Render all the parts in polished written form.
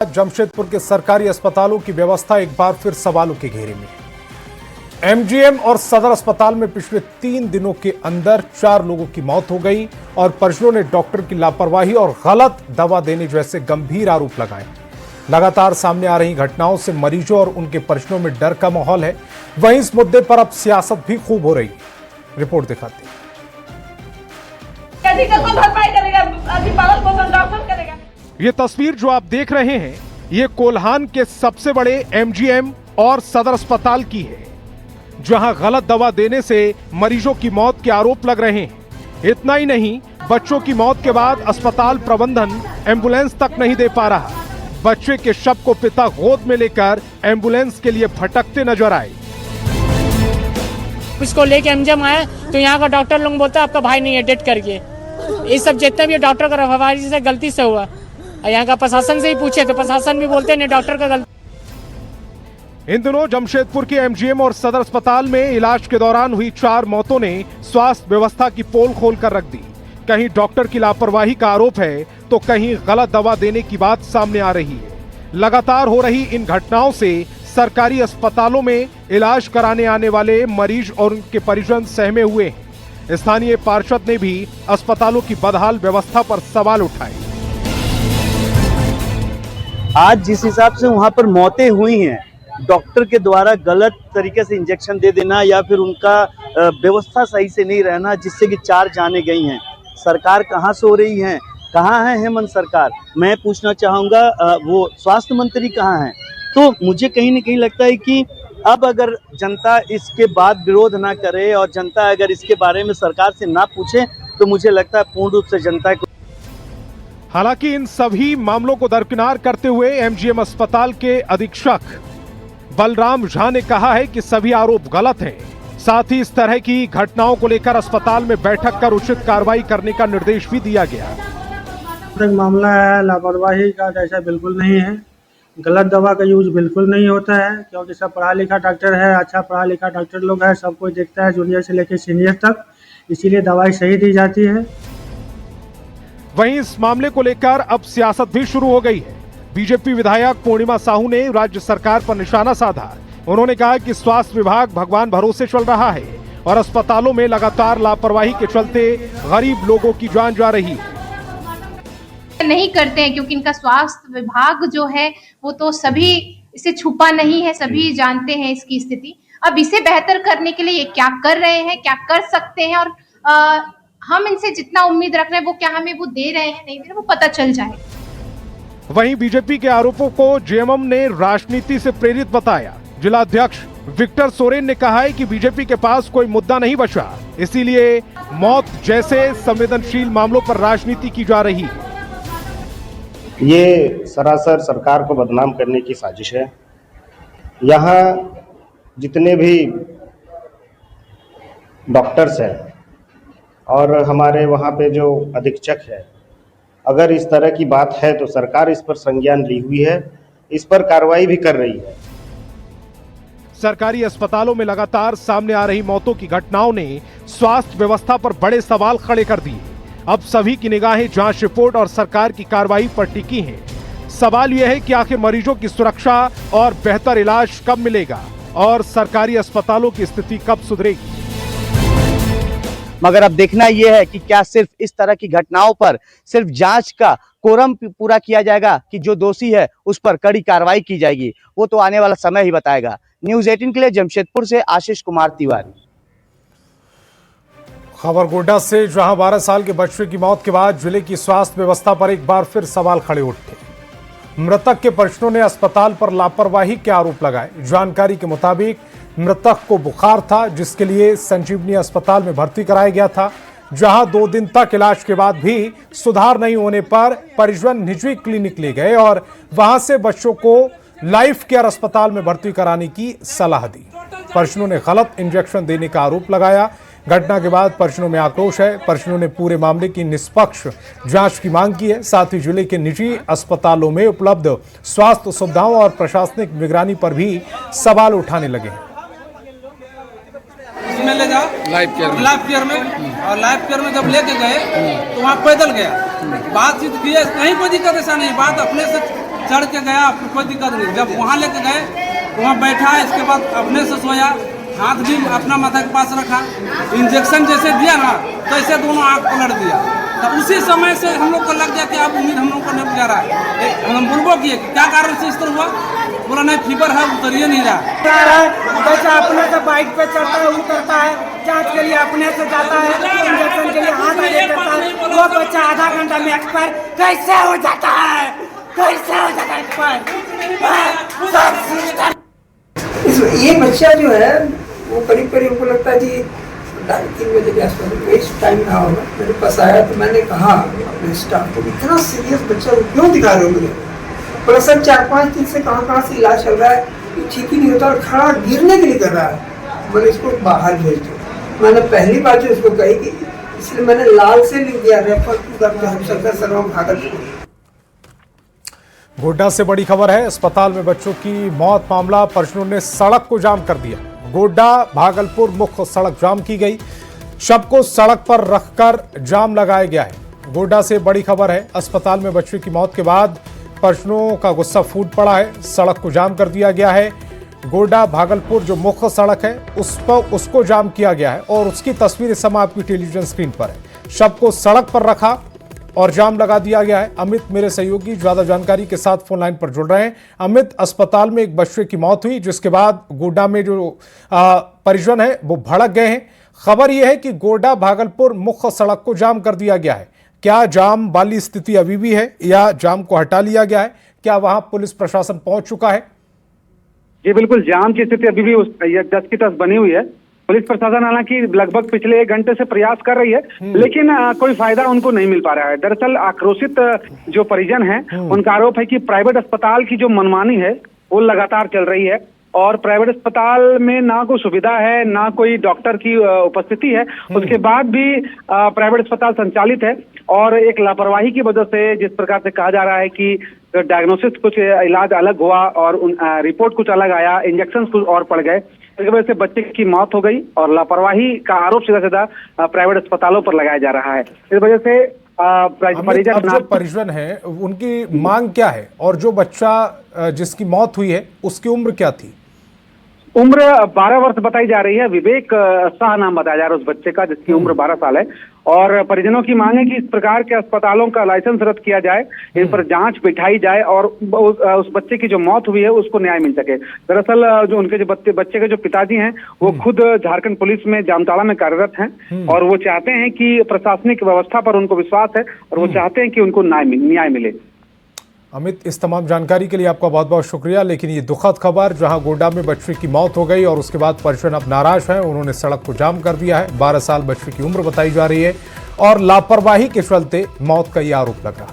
जमशेदपुर के सरकारी अस्पतालों की व्यवस्था एक बार फिर सवालों के घेरे में है। एमजीएम और सदर अस्पताल में पिछले 3 दिनों के अंदर 4 लोगों की मौत हो गई और परिजनों ने डॉक्टर की लापरवाही और गलत दवा देने जैसे गंभीर आरोप लगाए। लगातार सामने आ रही घटनाओं से मरीजों और उनके परिजनों में डर का माहौल है। वहीं इस मुद्दे पर अब सियासत भी खूब हो रही है। रिपोर्ट दिखाते हैं। ये तस्वीर जो आप देख रहे हैं, ये कोल्हान के सबसे बड़े एमजीएम और सदर अस्पताल की है, जहां गलत दवा देने से मरीजों की मौत के आरोप लग रहे हैं। इतना ही नहीं, बच्चों की मौत के बाद अस्पताल प्रबंधन एम्बुलेंस तक नहीं दे पा रहा। बच्चे के शव को पिता गोद में लेकर एम्बुलेंस के लिए भटकते नजर आए। इसको लेके एमजीएम आया तो यहाँ का डॉक्टर लोग बोलता है आपका भाई नहीं है, डेट करके। ये सब जितना भी डॉक्टर का रफावारी से गलती से हुआ। यहाँ का प्रशासन से ही पूछे तो प्रशासन भी बोलते नहीं, डॉक्टर का गलती। इन दिनों जमशेदपुर के एमजीएम और सदर अस्पताल में इलाज के दौरान हुई 4 मौतों ने स्वास्थ्य व्यवस्था की पोल खोल कर रख दी। कहीं डॉक्टर की लापरवाही का आरोप है तो कहीं गलत दवा देने की बात सामने आ रही है। लगातार हो रही इन घटनाओं से सरकारी अस्पतालों में इलाज कराने आने वाले मरीज और उनके परिजन सहमे हुए हैं। स्थानीय पार्षद ने भी अस्पतालों की बदहाल व्यवस्था पर सवाल उठाए। आज जिस हिसाब से वहां पर मौतें हुई हैं, डॉक्टर के द्वारा गलत तरीके से इंजेक्शन दे देना या फिर उनका व्यवस्था सही से नहीं रहना, जिससे कि 4 जानें गई हैं। सरकार कहाँ सो रही है? कहाँ है हेमंत सरकार? मैं पूछना चाहूँगा वो स्वास्थ्य मंत्री कहाँ हैं? तो मुझे कहीं न कहीं लगता है कि अब अगर जनता इसके बाद विरोध ना करे और जनता अगर इसके बारे में सरकार से ना पूछे तो मुझे लगता है पूर्ण रूप से जनता को। हालांकि इन सभी मामलों को दरकिनार करते हुए एमजीएम अस्पताल के अधीक्षक बलराम झा ने कहा है कि सभी आरोप गलत हैं। साथ ही इस तरह की घटनाओं को लेकर अस्पताल में बैठक कर उचित कार्रवाई करने का निर्देश भी दिया गया। मामला है लापरवाही का, ऐसा बिल्कुल नहीं है। गलत दवा का यूज बिल्कुल नहीं होता है, क्योंकि सब पढ़ा लिखा डॉक्टर है, अच्छा पढ़ा लिखा डॉक्टर लोग है, सब कोई देखता है, जूनियर से लेकर सीनियर तक, इसीलिए दवाई सही दी जाती है। वहीं इस मामले को लेकर अब सियासत भी शुरू हो गई है। बीजेपी विधायक पूर्णिमा साहू ने राज्य सरकार पर निशाना साधा। उन्होंने कहा कि स्वास्थ्य विभाग भगवान भरोसे चल रहा है और अस्पतालों में लगातार लापरवाही के चलते गरीब लोगों की जान जा रही है। नहीं करते हैं क्योंकि इनका स्वास्थ्य विभाग जो है वो तो सभी इसे छुपा नहीं है, सभी जानते हैं इसकी स्थिति। अब इसे बेहतर करने के लिए ये क्या कर रहे हैं, क्या कर सकते हैं और हम इनसे जितना उम्मीद रख रहे हैं वो क्या हमें वो दे रहे हैं, नहीं दे रहे, वो पता चल जाए। वहीं बीजेपी के आरोपों को जेएमएम ने राजनीति से प्रेरित बताया। जिला अध्यक्ष विक्टर सोरेन ने कहा है कि बीजेपी के पास कोई मुद्दा नहीं बचा, इसीलिए मौत जैसे संवेदनशील मामलों पर राजनीति की जा रही है। ये सरासर सरकार को बदनाम करने की साजिश है। यहाँ जितने भी डॉक्टर्स हैं और हमारे वहाँ पे जो अधीक्षक है, अगर इस तरह की बात है तो सरकार इस पर संज्ञान ली हुई है, इस पर कार्रवाई भी कर रही है। सरकारी अस्पतालों में लगातार सामने आ रही मौतों की घटनाओं ने स्वास्थ्य व्यवस्था पर बड़े सवाल खड़े कर दिए। अब सभी की निगाहें जांच रिपोर्ट और सरकार की कार्रवाई पर टिकी हैं। सवाल यह है कि आखिर मरीजों की सुरक्षा और बेहतर इलाज कब मिलेगा और सरकारी अस्पतालों की स्थिति कब सुधरेगी। मगर अब देखना यह है कि क्या सिर्फ इस तरह की घटनाओं पर सिर्फ जांच का कोरम पूरा किया जाएगा कि जो दोषी है उस पर कड़ी कार्रवाई की जाएगी, वो तो आने वाला समय ही बताएगा। न्यूज़ 18 के लिए जमशेदपुर से आशीष कुमार तिवारी। खबर गोड्डा से, जहां 12 साल के बच्चे की मौत के बाद जिले की स्वास्थ्य व्यवस्था पर एक बार फिर सवाल खड़े उठे। मृतक के परिजनों ने अस्पताल पर लापरवाही के आरोप लगाए। जानकारी के मुताबिक मृतक को बुखार था, जिसके लिए संजीवनी अस्पताल में भर्ती कराया गया था, जहां 2 दिन तक इलाज के बाद भी सुधार नहीं होने पर परिजन निजी क्लिनिक ले गए और वहां से बच्चों को लाइफ केयर अस्पताल में भर्ती कराने की सलाह दी। परिजनों ने गलत इंजेक्शन देने का आरोप लगाया। घटना के बाद परिजनों में आक्रोश है। परिजनों ने पूरे मामले की निष्पक्ष जांच की मांग की है। साथ ही जिले के निजी अस्पतालों में उपलब्ध स्वास्थ्य सुविधाओं और प्रशासनिक निगरानी पर भी सवाल उठाने लगे हैं। में ले जाओ लाइफ केयर में, और लाइफ केयर में जब लेके गए तो वहाँ पैदल गया, बातचीत किए, कहीं कोई दिक्कत ऐसा नहीं, बात अपने से चढ़ के गया, कोई दिक्कत नहीं। जब वहाँ लेके गए तो वहाँ बैठा, इसके बाद अपने से सोया, हाथ भी अपना माथा के पास रखा, इंजेक्शन जैसे दिया ना तो ऐसे दोनों आँख पलट दिया। तो उसी समय से हम लोग को लग गया कि अब उम्मीद हम लोग को नहीं जा रहा है। हम बोलबो किए क्या कारण से इस तरह हुआ, बोला नहीं फीवर है, उतरिए नहीं रहा। बच्चा अपने से बाइक पे चढ़ता है, उतरता है, जांच के लिए अपने से जाता है, इंजेक्शन के लिए हाथ आगे करता है। वो बच्चा आधा घंटा में एक्सपायर कैसे हो जाता है, कैसे हो जाता है एक्सपायर? ये बच्चा जो है वो करीब करीब हमको लगता है जी 3:30 बजे के आसपास इस टाइम रहा होगा। मेरे पास आया तो मैंने कहा अपने स्टाफ को, इतना सीरियस बच्चा को क्यों दिखा रहे हो मुझे? बोला सर 4-5 दिन से कहाँ से इलाज चल रहा है, ठीक ही नहीं होता और खड़ा गिरने के लिए कर रहा है। मैंने इसको बाहर भेज दिया। मैंने पहली बार जो इसको कही कि इसलिए मैंने लाल से लिख दिया refer to doctor Shankar Sharma Bhagalpur. Godda से बड़ी खबर है, अस्पताल में बच्चों की मौत मामला, परिजनों ने सड़क को जाम कर दिया। गोड्डा भागलपुर मुख्य सड़क जाम की गई, शव को सड़क पर रखकर जाम लगाया गया है। गोड्डा से बड़ी खबर है, अस्पताल में बच्चे की मौत के बाद परिजनों का गुस्सा फूट पड़ा है, सड़क को जाम कर दिया गया है। गोड्डा भागलपुर जो मुख्य सड़क है उसको जाम किया गया है और उसकी तस्वीर इस समय आपकी टेलीविजन स्क्रीन पर है। शव को सड़क पर रखा और जाम लगा दिया गया है। अमित मेरे सहयोगी ज्यादा जानकारी के साथ फोन लाइन पर जुड़ रहे हैं। अमित, अस्पताल में एक बच्चे की मौत हुई जिसके बाद गोड्डा में जो परिजन है वो भड़क गए हैं। खबर यह है कि गोड्डा भागलपुर मुख्य सड़क को जाम कर दिया गया है। क्या जाम वाली स्थिति अभी भी है या जाम को हटा लिया गया है? क्या वहां पुलिस प्रशासन पहुंच चुका है? जी बिल्कुल, जाम की स्थिति अभी भी 10 की 10 बनी हुई है। पुलिस प्रशासन हालांकि लगभग पिछले 1 घंटे से प्रयास कर रही है, लेकिन कोई फायदा उनको नहीं मिल पा रहा है। दरअसल आक्रोशित जो परिजन हैं उनका आरोप है कि प्राइवेट अस्पताल की जो मनमानी है वो लगातार चल रही है और प्राइवेट अस्पताल में ना कोई सुविधा है, ना कोई डॉक्टर की उपस्थिति है। उसके बाद भी प्राइवेट अस्पताल संचालित है और एक लापरवाही की वजह से, जिस प्रकार से कहा जा रहा है कि डायग्नोसिस कुछ इलाज अलग हुआ और रिपोर्ट कुछ अलग आया, इंजेक्शन कुछ और पड़ गए, इस वजह से बच्चे की मौत हो गई और लापरवाही का आरोप सीधा सीधा प्राइवेट अस्पतालों पर लगाया जा रहा है। इस वजह से परिजन है उनकी मांग क्या है और जो बच्चा जिसकी मौत हुई है उसकी उम्र क्या थी? उम्र 12 वर्ष बताई जा रही है। विवेक शाह नाम बताया जा रहा है उस बच्चे का, जिसकी उम्र 12 साल है। और परिजनों की मांग है कि इस प्रकार के अस्पतालों का लाइसेंस रद्द किया जाए, इन पर जांच बिठाई जाए और उस बच्चे की जो मौत हुई है उसको न्याय मिल सके। दरअसल जो उनके जो बच्चे के जो पिताजी हैं वो खुद झारखंड पुलिस में जामताड़ा में कार्यरत हैं और वो चाहते हैं कि प्रशासनिक व्यवस्था पर उनको विश्वास है और वो चाहते हैं कि उनको न्याय मिले। अमित, इस तमाम जानकारी के लिए आपका बहुत बहुत शुक्रिया। लेकिन ये दुखद खबर, जहां गोड्डा में बच्चे की मौत हो गई और उसके बाद परिजन अब नाराज हैं, उन्होंने सड़क को जाम कर दिया है। 12 साल बच्चे की उम्र बताई जा रही है और लापरवाही के चलते मौत का यह आरोप लगा।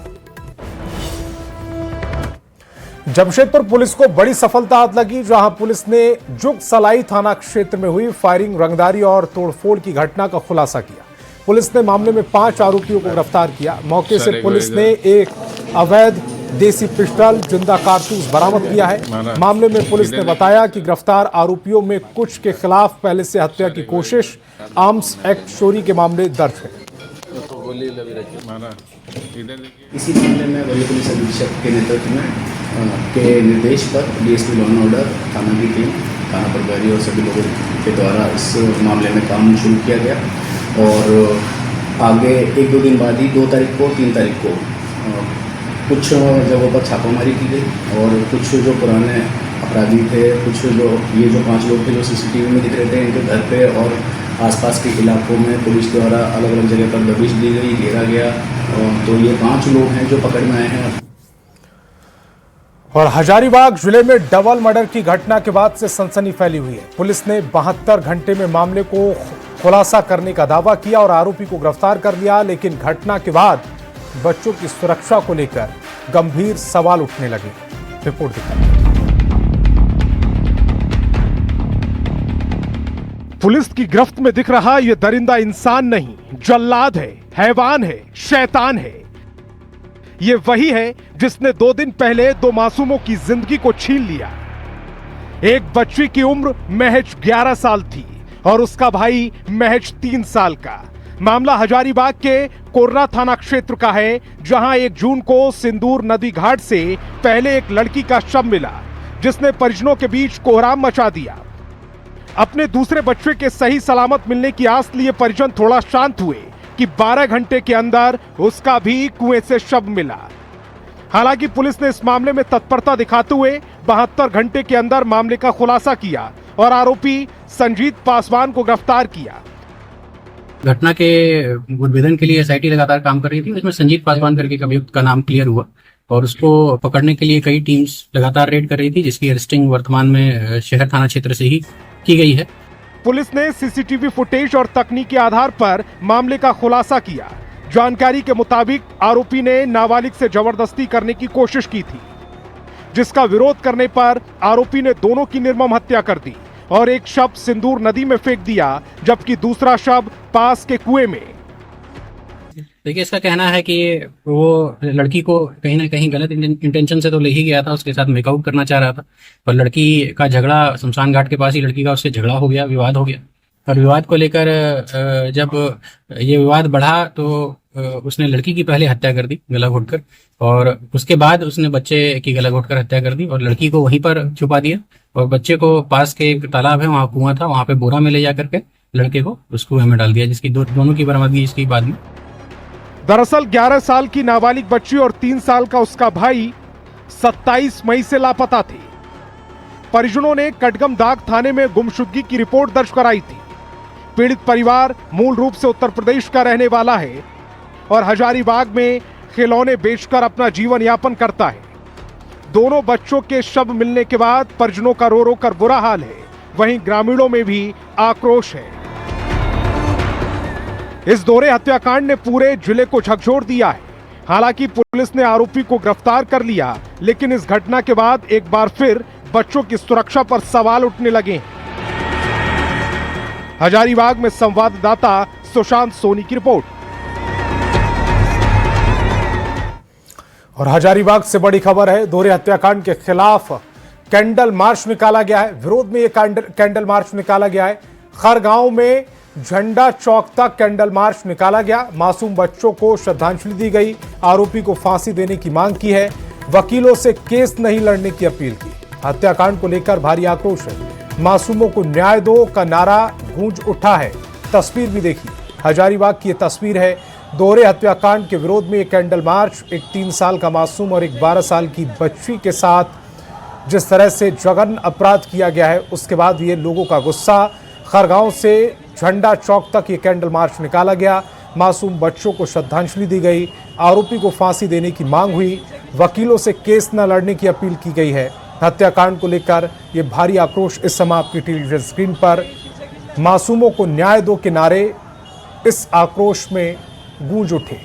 जमशेदपुर पुलिस को बड़ी सफलता हाथ लगी, जहां पुलिस ने जुग सलाई थाना क्षेत्र में हुई फायरिंग, रंगदारी और तोड़फोड़ की घटना का खुलासा किया। पुलिस ने मामले में 5 आरोपियों को गिरफ्तार किया। मौके से पुलिस ने एक अवैध देसी पिस्टल, जिंदा कारतूस बरामद किया है। मामले में पुलिस ने बताया कि गिरफ्तार आरोपियों में कुछ के खिलाफ पहले से हत्या की कोशिश, आर्म्स एक्ट चोरी के मामले दर्ज है। इसी मामले में वरीय पुलिस अधीक्षक के नेतृत्व में के निर्देश पर डीएसपी लॉ एंड ऑर्डर थाना की टीम, थाना प्रभारी और सभी लोगों के द्वारा इस मामले में काम शुरू किया गया और आगे 1-2 दिन बाद ही 2 तारीख को 3 तारीख को कुछ जगहों पर छापामारी की गई और कुछ जो पुराने अपराधी थे, कुछ जो 5 लोग थे जो सीसीटीवी में दिख रहे थे, इनके घर पे और आसपास के इलाकों में पुलिस द्वारा अलग अलग जगह पर दबिश दी गई, घेरा गया। तो ये 5 लोग हैं जो पकड़ में आए हैं। और हजारीबाग जिले में डबल मर्डर की घटना के बाद से सनसनी फैली हुई है। पुलिस ने 72 घंटे में मामले को खुलासा करने का दावा किया और आरोपी को गिरफ्तार कर लिया, लेकिन घटना के बाद बच्चों की सुरक्षा को लेकर गंभीर सवाल उठने लगे। रिपोर्ट दिखाएं। पुलिस की गिरफ्त में दिख रहा यह दरिंदा इंसान नहीं, जल्लाद है, हैवान है, शैतान है। ये वही है जिसने 2 दिन पहले 2 मासूमों की जिंदगी को छीन लिया। एक बच्ची की उम्र महज 11 साल थी और उसका भाई महज 3 साल का। मामला हजारीबाग के कोर्रा थाना क्षेत्र का है, जहां 1 जून को सिंदूर नदी घाट से पहले एक लड़की का शव मिला, जिसने परिजनों के बीच कोहराम मचा दिया। अपने दूसरे बच्चे के सही सलामत मिलने की आस लिए परिजन थोड़ा शांत हुए कि 12 घंटे के अंदर उसका भी कुएं से शव मिला। हालांकि पुलिस ने इस मामले में तत्परता दिखाते हुए 72 घंटे के अंदर मामले का खुलासा किया और आरोपी संजीत पासवान को गिरफ्तार किया। घटना के उद्भेदन के लिए एसआईटी लगातार काम कर रही थी। इसमें संजीत पासवान करके एक अभियुक्त का नाम क्लियर हुआ और उसको पकड़ने के लिए कई टीम्स लगातार रेड कर रही थी, जिसकी अरेस्टिंग वर्तमान में शहर थाना क्षेत्र से ही की गई है। पुलिस ने सीसीटीवी फुटेज और तकनीक के आधार पर मामले का खुलासा किया। जानकारी के मुताबिक आरोपी ने नाबालिग से जबरदस्ती करने की कोशिश की थी, जिसका विरोध करने पर आरोपी ने दोनों की निर्मम हत्या कर दी और एक शव सिंदूर नदी में फेंक दिया, जबकि दूसरा शव पास के कुएं में। देखिए, इसका कहना है कि वो लड़की को कहीं ना कहीं गलत इंटेंशन से तो ले ही गया था, उसके साथ मेकआउट करना चाह रहा था, पर लड़की का झगड़ा शमशान घाट के पास ही लड़की का उससे झगड़ा हो गया, विवाद हो गया। और विवाद को लेकर जब ये विवाद बढ़ा तो उसने लड़की की पहले हत्या कर दी गला घोटकर, और उसके बाद उसने बच्चे की गला घोटकर हत्या कर दी और लड़की को वहीं पर छुपा दिया। और बच्चे को पास के एक तालाब है, वहां कुआं था, वहां पे बोरा में ले जा करके लड़के को उस कुएं में डाल दिया, जिसकी दोनों की बरामदगी इसके बाद में। दरअसल 11 साल की नाबालिग बच्ची और 3 साल का उसका भाई 27 मई से लापता थे। परिजनों ने कटगम दाग थाने में गुमशुदगी की रिपोर्ट दर्ज कराई थी। पीड़ित परिवार मूल रूप से उत्तर प्रदेश का रहने वाला है और हजारीबाग में खिलौने बेचकर अपना जीवन यापन करता है। दोनों बच्चों के शव मिलने के बाद परिजनों का रो रो कर बुरा हाल है, वहीं ग्रामीणों में भी आक्रोश है। इस दोहरे हत्याकांड ने पूरे जिले को झकझोर दिया है। हालांकि पुलिस ने आरोपी को गिरफ्तार कर लिया, लेकिन इस घटना के बाद एक बार फिर बच्चों की सुरक्षा पर सवाल उठने लगे हैं। हजारीबाग में संवाददाता सुशांत सोनी की रिपोर्ट। और हजारीबाग से बड़ी खबर है, दोहरे हत्याकांड के खिलाफ कैंडल मार्च निकाला गया है। विरोध में यह कैंडल मार्च निकाला गया है। खर गांव में झंडा चौक तक कैंडल मार्च निकाला गया। मासूम बच्चों को श्रद्धांजलि दी गई। आरोपी को फांसी देने की मांग की है। वकीलों से केस नहीं लड़ने की अपील की। हत्याकांड को लेकर भारी आक्रोश है। मासूमों को न्याय दो का नारा गूंज उठा है। तस्वीर भी देखिए, हजारीबाग की यह तस्वीर है। दोहरे हत्याकांड के विरोध में एक कैंडल मार्च, एक 3 साल का मासूम और एक 12 साल की बच्ची के साथ जिस तरह से जघन्य अपराध किया गया है, उसके बाद ये लोगों का गुस्सा। खरगांव से झंडा चौक तक ये कैंडल मार्च निकाला गया। मासूम बच्चों को श्रद्धांजलि दी गई। आरोपी को फांसी देने की मांग हुई। वकीलों से केस न लड़ने की अपील की गई है। हत्याकांड को लेकर ये भारी आक्रोश इस समय आपकी टेलीविजन स्क्रीन पर। मासूमों को न्याय दो के नारे इस आक्रोश में गूंज उठे।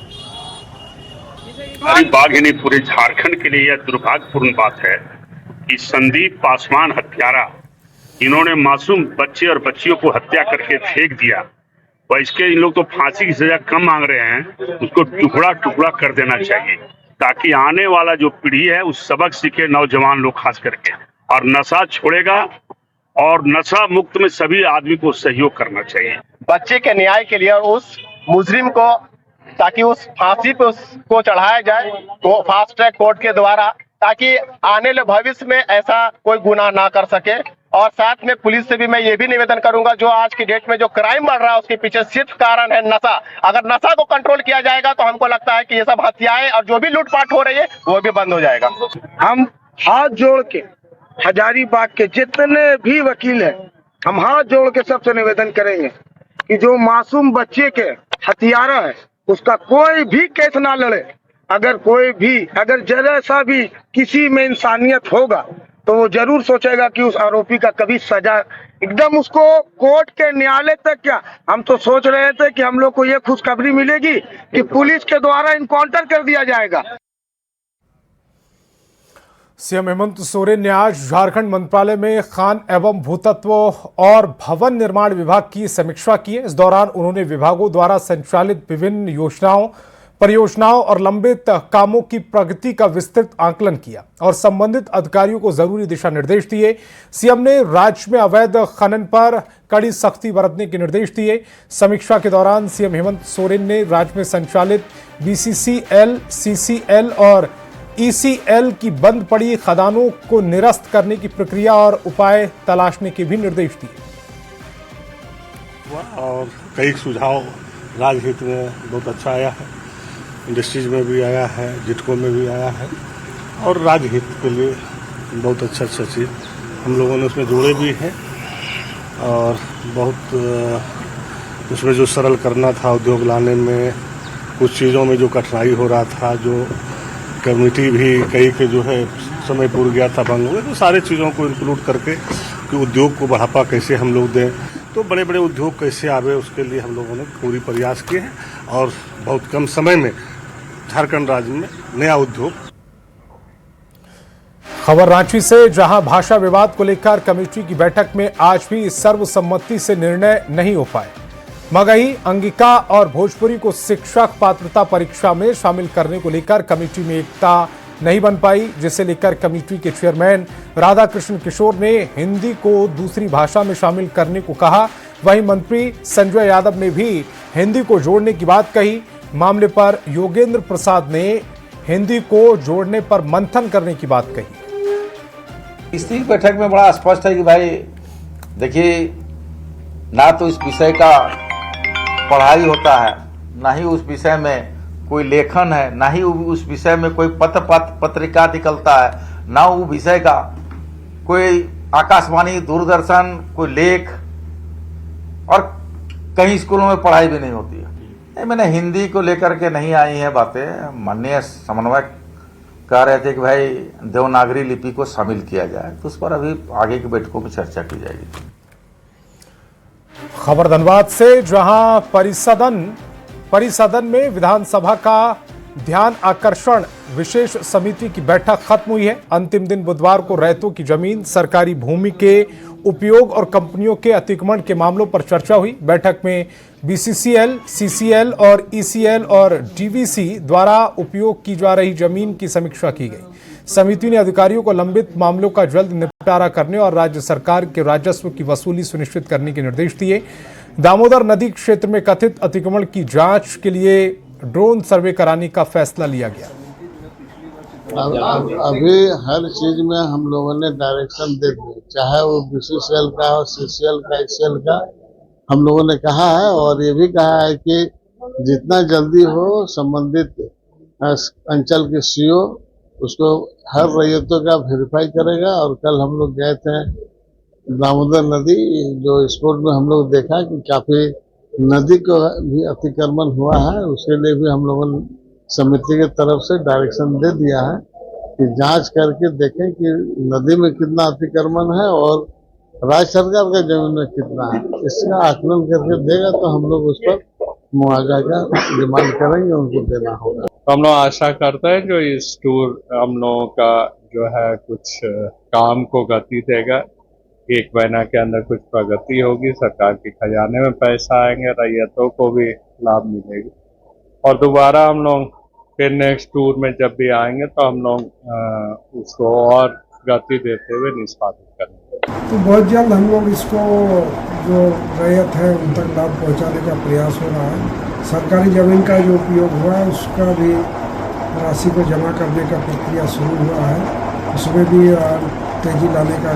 हजारीबाग ही नहीं, पूरे झारखंड के लिए यह दुर्भाग्यपूर्ण बात है कि संदीप पासवान हत्यारा, इन्होंने मासूम बच्चे और बच्चियों को हत्या करके फेंक दिया। और इसके इन लोग तो फांसी की सजा कम मांग रहे हैं, उसको टुकड़ा टुकड़ा कर देना चाहिए, ताकि आने वाला जो पीढ़ी है उस सबक सीखे, नौजवान लोग खास करके, और नशा छोड़ेगा। और नशा मुक्त में सभी आदमी को सहयोग करना चाहिए। बच्चे के न्याय के लिए और उस मुजरिम को, ताकि उस फांसी पे उसको चढ़ाया जाए तो फास्ट ट्रैक कोर्ट के द्वारा, ताकि आने वाले भविष्य में ऐसा कोई गुनाह ना कर सके। और साथ में पुलिस से भी मैं ये भी निवेदन करूंगा, जो आज की डेट में जो क्राइम बढ़ रहा है उसके पीछे सिर्फ कारण है नशा। अगर नशा को कंट्रोल किया जाएगा तो हमको लगता है कि ये सब हत्याएं और जो भी लूटपाट हो रही है वो भी बंद हो जाएगा। हम हाथ जोड़ के हजारीबाग के जितने भी वकील हैं, हम हाथ जोड़ के सबसे निवेदन करेंगे कि जो मासूम बच्चे के हत्यारा है उसका कोई भी केस ना लड़े। अगर जरा सा भी किसी में इंसानियत होगा तो वो जरूर सोचेगा कि उस आरोपी का कभी सजा, एकदम उसको कोर्ट के न्यायालय तक, क्या हम तो सोच रहे थे कि हम लोग को ये खुशखबरी मिलेगी कि पुलिस के द्वारा इनकाउंटर कर दिया जाएगा। सीएम हेमंत सोरेन ने आज झारखंड मंत्रालय में खान एवं भूतत्व और भवन निर्माण विभाग की समीक्षा की है। इस दौरान उन्होंने विभागों द्वारा संचालित विभिन्न योजनाओं परियोजनाओं और लंबित कामों की प्रगति का विस्तृत आकलन किया और संबंधित अधिकारियों को जरूरी दिशा निर्देश दिए। सीएम ने राज्य में अवैध खनन पर कड़ी सख्ती बरतने के निर्देश दिए। समीक्षा के दौरान सीएम हेमंत सोरेन ने राज्य में संचालित बीसीसीएल, सीसीएल और ईसीएल की बंद पड़ी खदानों को निरस्त करने की प्रक्रिया और उपाय तलाशने के भी निर्देश दिए। और कई सुझाव राजहित में बहुत अच्छा आया है, इंडस्ट्रीज में भी आया है, जिटको में भी आया है और राजहित के लिए बहुत अच्छा चीज़ हम लोगों ने उसमें जोड़े भी हैं। और बहुत उसमें जो सरल करना था उद्योग लाने में, कुछ चीज़ों में जो कठिनाई हो रहा था, जो कम्युनिटी भी कई के जो है समय पूर्व गया था भंग हुए, तो सारे चीज़ों को इंक्लूड करके कि उद्योग को बढ़ावा कैसे हम लोग दें, तो बड़े बड़े उद्योग कैसे आवे, उसके लिए हम लोगों ने पूरी प्रयास किए हैं और बहुत कम समय में झारखंड राज्य में नया उद्योग। खबर रांची से, जहां भाषा विवाद को लेकर कमेटी की बैठक में आज भी सर्वसम्मति से निर्णय नहीं हो पाए। मगही, अंगिका और भोजपुरी को शिक्षक पात्रता परीक्षा में शामिल करने को लेकर कमेटी में एकता नहीं बन पाई, जिसे लेकर कमेटी के चेयरमैन राधाकृष्ण किशोर ने हिंदी को दूसरी भाषा में शामिल करने को कहा। वहीं मंत्री संजय यादव ने भी हिंदी को जोड़ने की बात कही। मामले पर योगेंद्र प्रसाद ने हिंदी को जोड़ने पर मंथन करने की बात कही। इसी बैठक में बड़ा स्पष्ट है कि भाई देखिए, ना तो इस विषय का पढ़ाई होता है, ना ही उस विषय में कोई लेखन है, ना ही उस विषय में कोई पत्रिका निकलता है, ना वो विषय का कोई आकाशवाणी, दूरदर्शन, कोई लेख, और कई स्कूलों में पढ़ाई भी नहीं होती है। मैंने हिंदी को लेकर के नहीं आई हैं बातें। माननीय समन्वयक कह रहे थे कि भाई देवनागरी लिपि को शामिल किया जाए, तो उस पर अभी आगे की बैठकों में चर्चा की जाएगी। खबर धनबाद से, जहां परिसदन में विधानसभा का ध्यान आकर्षण विशेष समिति की बैठक खत्म हुई है। अंतिम दिन बुधवार को रैयतों की जमीन, सरकारी भूमि के उपयोग और कंपनियों के अतिक्रमण के मामलों पर चर्चा हुई। बैठक में बीसीसीएल, सीसीएल और ईसीएल और डीवीसी द्वारा उपयोग की जा रही जमीन की समीक्षा की गई। समिति ने अधिकारियों को लंबित मामलों का जल्द निपटारा करने और राज्य सरकार के राजस्व की वसूली सुनिश्चित करने के निर्देश दिए। दामोदर नदी क्षेत्र में कथित अतिक्रमण की जांच के लिए ड्रोन सर्वे कराने का फैसला लिया गया। अभी हर चीज में हम लोगों ने डायरेक्शन दे दिए, चाहे वो बीसीसीएल का हो, सीसीएल का, ईसीएल का, हम लोगों ने कहा है। और ये भी कहा है कि जितना जल्दी हो संबंधित अंचल के सीओ उसको हर रैयतों का वेरीफाई करेगा। और कल हम लोग गए थे दामोदर नदी, जो स्पोर्ट में हम लोग देखा कि काफी नदी को भी अतिक्रमण हुआ है, उसके लिए भी हम लोगों ने समिति के तरफ से डायरेक्शन दे दिया है कि जांच करके देखें कि नदी में कितना अतिक्रमण है और राज्य सरकार का जमीन में कितना है। इसका आकलन करके देगा तो हम लोग उस पर मुआवजा का डिमांड करेंगे, उनको देना होगा। तो हम लोग आशा करते हैं जो इस टूर हम लोगों का जो है कुछ काम को गति देगा। 1 महीना के अंदर कुछ प्रगति होगी, सरकार के खजाने में पैसा आएंगे, रैयतों को भी लाभ मिलेगी। और दोबारा हम लोग फिर नेक्स्ट टूर में जब भी आएंगे तो हम लोग उसको और गति देते हुए निष्पादित करेंगे। तो बहुत जल्द हम लोग इसको जो रैयत है उन तक लाभ पहुंचाने का प्रयास हो रहा है। सरकारी जमीन का जो उपयोग हुआ है उसका भी राशि को जमा करने का प्रक्रिया शुरू हुआ है, उसमें भी तेजी लाने का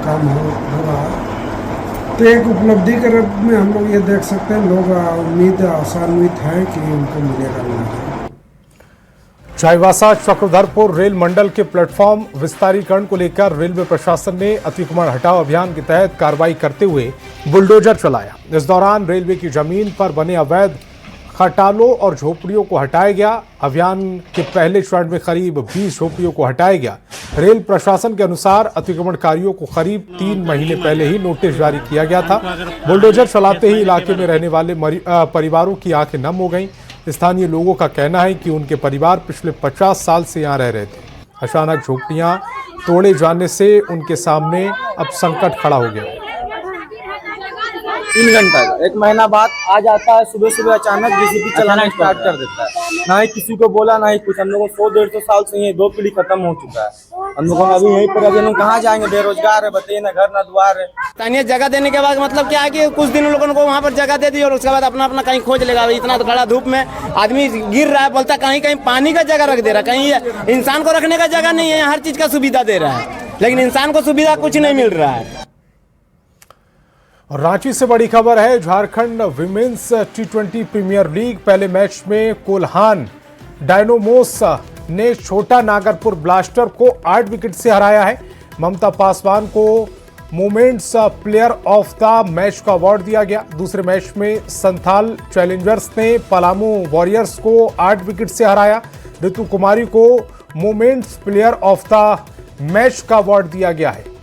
काम हो रहा है। तो एक उपलब्धि के रूप में हम लोग ये देख सकते हैं, लोग उम्मीद आशान्वित हैं कि उनको मिलेगा नहीं। चाईबासा चक्रधरपुर रेल मंडल के प्लेटफॉर्म विस्तारीकरण को लेकर रेलवे प्रशासन ने अतिक्रमण हटाओ अभियान के तहत कार्रवाई करते हुए बुलडोजर चलाया। इस दौरान रेलवे की जमीन पर बने अवैध खटालों और झोपड़ियों को हटाया गया। अभियान के पहले चरण में करीब 20 झोपड़ियों को हटाया गया। रेल प्रशासन के अनुसार अतिक्रमणकारियों को करीब 3 महीने पहले ही नोटिस जारी किया गया था। बुलडोजर चलाते ही इलाके में रहने वाले परिवारों की आंखें नम हो गईं। स्थानीय लोगों का कहना है कि उनके परिवार पिछले 50 साल से यहाँ रह रहे थे। अचानक झोपड़ियां तोड़े जाने से उनके सामने अब संकट खड़ा हो गया। 3 घंटा का। 1 महीना बाद आ जाता है, सुबह सुबह अचानक जेसीबी चलाना स्टार्ट कर देता है। ना ही किसी को बोला ना ही कुछ। हम लोग को 100-150 साल से ये 2 पीढ़ी खत्म हो चुका है। हम लोग अभी यहीं पर, अभी हम कहाँ जाएंगे, बेरोजगार है, बताइए, ना घर ना द्वार है। स्थानीय जगह देने के बाद मतलब क्या है कि कुछ दिन लोगों को वहाँ पर जगह दे दी और उसके बाद अपना अपना कहीं खोज लेगा। इतना तो खड़ा धूप में आदमी गिर रहा है, बोलता कहीं कहीं पानी का जगह रख दे रहा है, कहीं इंसान को रखने का जगह नहीं है। हर चीज का सुविधा दे रहा है लेकिन इंसान को सुविधा कुछ नहीं मिल रहा है। और रांची से बड़ी खबर है, Jharkhand women's T20 premier league पहले मैच में कोल्हान डायनोमोस ने छोटा नागरपुर ब्लास्टर को 8 विकेट से हराया है। ममता पासवान को moments player of the match का अवार्ड दिया गया। दूसरे मैच में संथाल चैलेंजर्स ने पलामू वॉरियर्स को 8 विकेट से हराया। ऋतु कुमारी को moments player of the match का अवार्ड दिया गया है।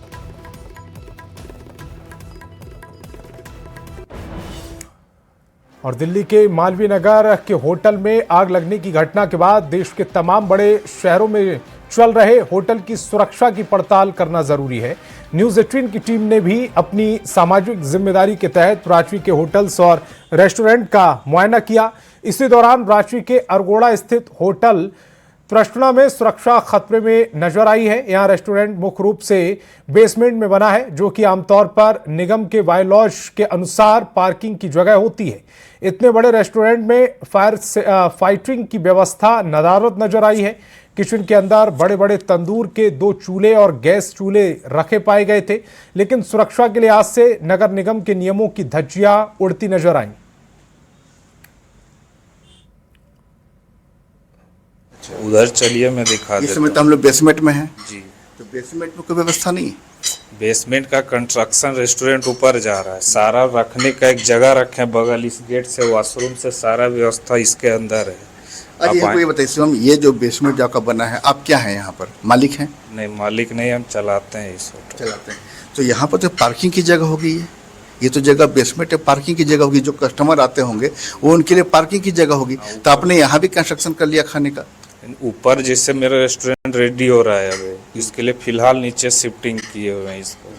और दिल्ली के मालवीय नगर के होटल में आग लगने की घटना के बाद देश के तमाम बड़े शहरों में चल रहे होटल की सुरक्षा की पड़ताल करना जरूरी है। न्यूज़ 18 की टीम ने भी अपनी सामाजिक जिम्मेदारी के तहत रांची के होटल्स और रेस्टोरेंट का मुआयना किया। इसी दौरान रांची के अरगोड़ा स्थित होटल प्रश्ना में सुरक्षा खतरे में नजर आई है। यहाँ रेस्टोरेंट मुख्य रूप से बेसमेंट में बना है, जो कि आमतौर पर निगम के बायलॉज के अनुसार पार्किंग की जगह होती है। इतने बड़े रेस्टोरेंट में फाइटिंग की व्यवस्था नदारद नजर आई है। किचन के अंदर बड़े बड़े तंदूर के 2 चूल्हे और गैस चूल्हे रखे पाए गए थे, लेकिन सुरक्षा के लिहाज से नगर निगम के नियमों की धज्जियां उड़ती नजर आईं। उधर चलिए मैं दिखा देता हूं। इस समय तो हम लोग बेसमेंट में हैं जी। तो बेसमेंट में कोई व्यवस्था नहीं है। बेसमेंट का कंस्ट्रक्शन रेस्टोरेंट ऊपर जा रहा है, सारा रखने का एक जगह रखे बगल, इस गेट से वॉशरूम से सारा व्यवस्था इसके अंदर है। अरे हमको ये बताइए शिवम, ये जो बेसमेंट जो आपका बना है, आप क्या है यहाँ पर, मालिक हैं? नहीं, मालिक नहीं, हम चलाते हैं इस होटल। चलाते हैं। तो यहाँ पर तो पार्किंग की जगह होगी, ये तो जगह बेसमेंट है, पार्किंग की जगह होगी। जो कस्टमर आते होंगे वो उनके लिए पार्किंग की जगह होगी। तो आपने यहाँ भी कंस्ट्रक्शन कर लिया खाने का? ऊपर जैसे मेरा रेस्टोरेंट रेडी हो रहा है अभी, इसके लिए फिलहाल नीचे शिफ्टिंग किए हुए हैं इसको।